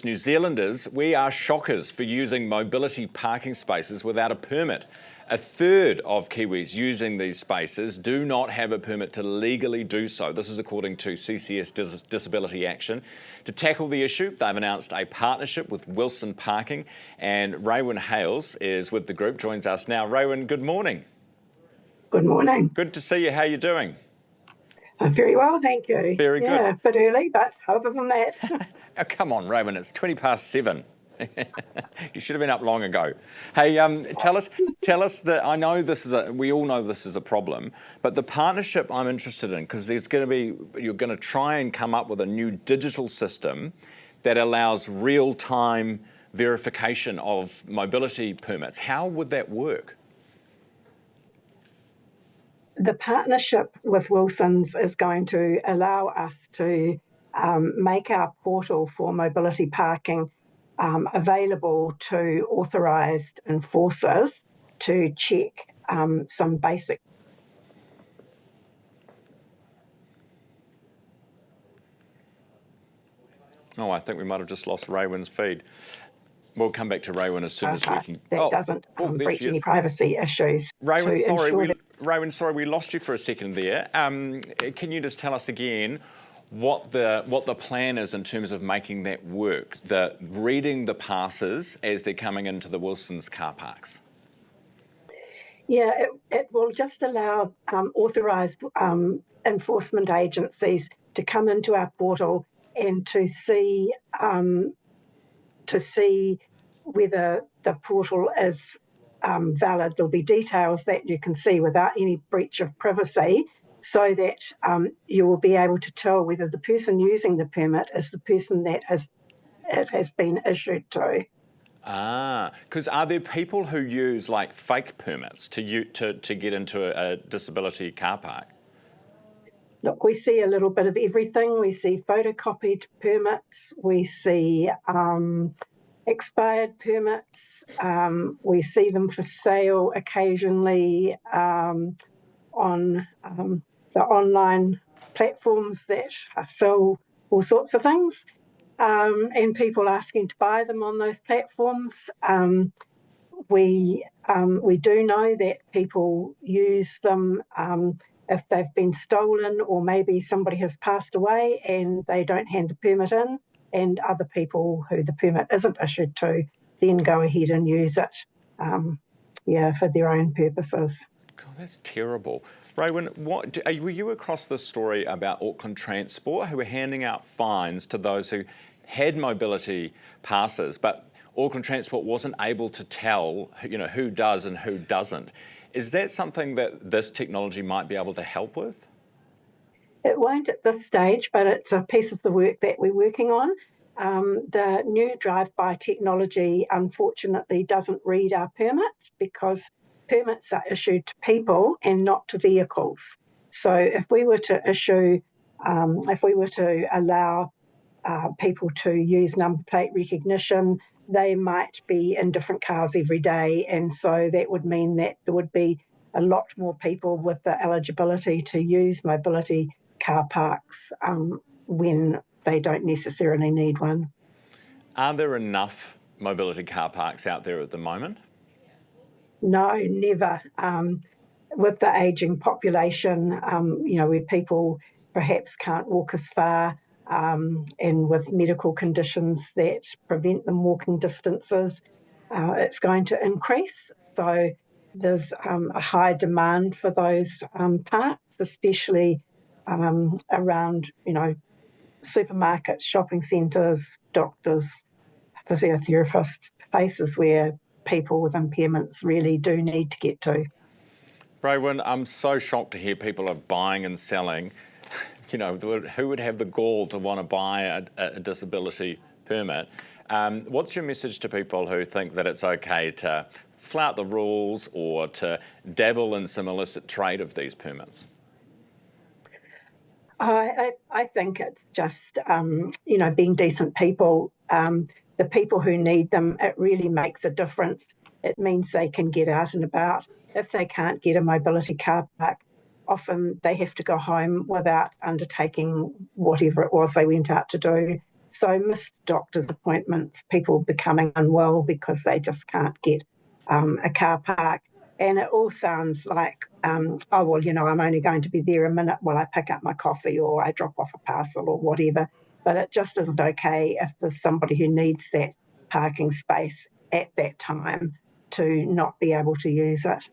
New Zealanders, we are shockers for using mobility parking spaces without a permit. A third of Kiwis using these spaces do not have a permit to legally do so. This is according to CCS Disability Action. To tackle the issue, they've announced a partnership with Wilson Parking, and Raewyn Hailes is with the group, joins us now. Raewyn, good morning. Good morning. Good to see you. How are you doing? I'm very well, thank you. Very good. Yeah, a bit early, but other than that. Oh, come on, Raewyn, it's 7:20. You should have been up long ago. Hey, tell us that we all know this is a problem, but the partnership I'm interested in, because you're going to try and come up with a new digital system that allows real-time verification of mobility permits. How would that work? The partnership with Wilson's is going to allow us to make our portal for mobility parking available to authorised enforcers to check some basic. Oh, I think we might have just lost Raewyn's feed. We'll come back to Raewyn as soon as we can. That doesn't breach any privacy issues. Raewyn, sorry, we lost you for a second there. Can you just tell us again what the plan is in terms of making that work, reading the passes as they're coming into the Wilson's car parks? Yeah, it will just allow authorised enforcement agencies to come into our portal and to see whether the portal is valid. There'll be details that you can see without any breach of privacy, so that you will be able to tell whether the person using the permit is the person that it has been issued to. Because are there people who use like fake permits to get into a disability car park? Look, we see a little bit of everything. We see photocopied permits, we see expired permits, we see them for sale occasionally on the online platforms that sell all sorts of things, and people asking to buy them on those platforms. We do know that people use them if they've been stolen, or maybe somebody has passed away and they don't hand the permit in, and other people who the permit isn't issued to then go ahead and use it for their own purposes. God, that's terrible. Raewyn, were you across the story about Auckland Transport, who were handing out fines to those who had mobility passes, but Auckland Transport wasn't able to tell who does and who doesn't? Is that something that this technology might be able to help with? It won't at this stage, but it's a piece of the work that we're working on. The new drive-by technology, unfortunately, doesn't read our permits, because permits are issued to people and not to vehicles. So if we were to allow people to use number plate recognition, they might be in different cars every day, and so that would mean that there would be a lot more people with the eligibility to use mobility car parks when they don't necessarily need one. Are there enough mobility car parks out there at the moment? No, never. With the ageing population, where people perhaps can't walk as far, and with medical conditions that prevent them walking distances, it's going to increase. So there's a high demand for those parks, especially around, supermarkets, shopping centres, doctors, physiotherapists, places where people with impairments really do need to get to. Raewyn, I'm so shocked to hear people are buying and selling. Who would have the gall to want to buy a disability permit? What's your message to people who think that it's okay to flout the rules or to dabble in some illicit trade of these permits? I think it's just, being decent people. The people who need them, it really makes a difference. It means they can get out and about. If they can't get a mobility car park, often they have to go home without undertaking whatever it was they went out to do. So missed doctor's appointments, people becoming unwell because they just can't get a car park. And it all sounds like, oh, well, I'm only going to be there a minute while I pick up my coffee or I drop off a parcel or whatever. But it just isn't okay if there's somebody who needs that parking space at that time to not be able to use it.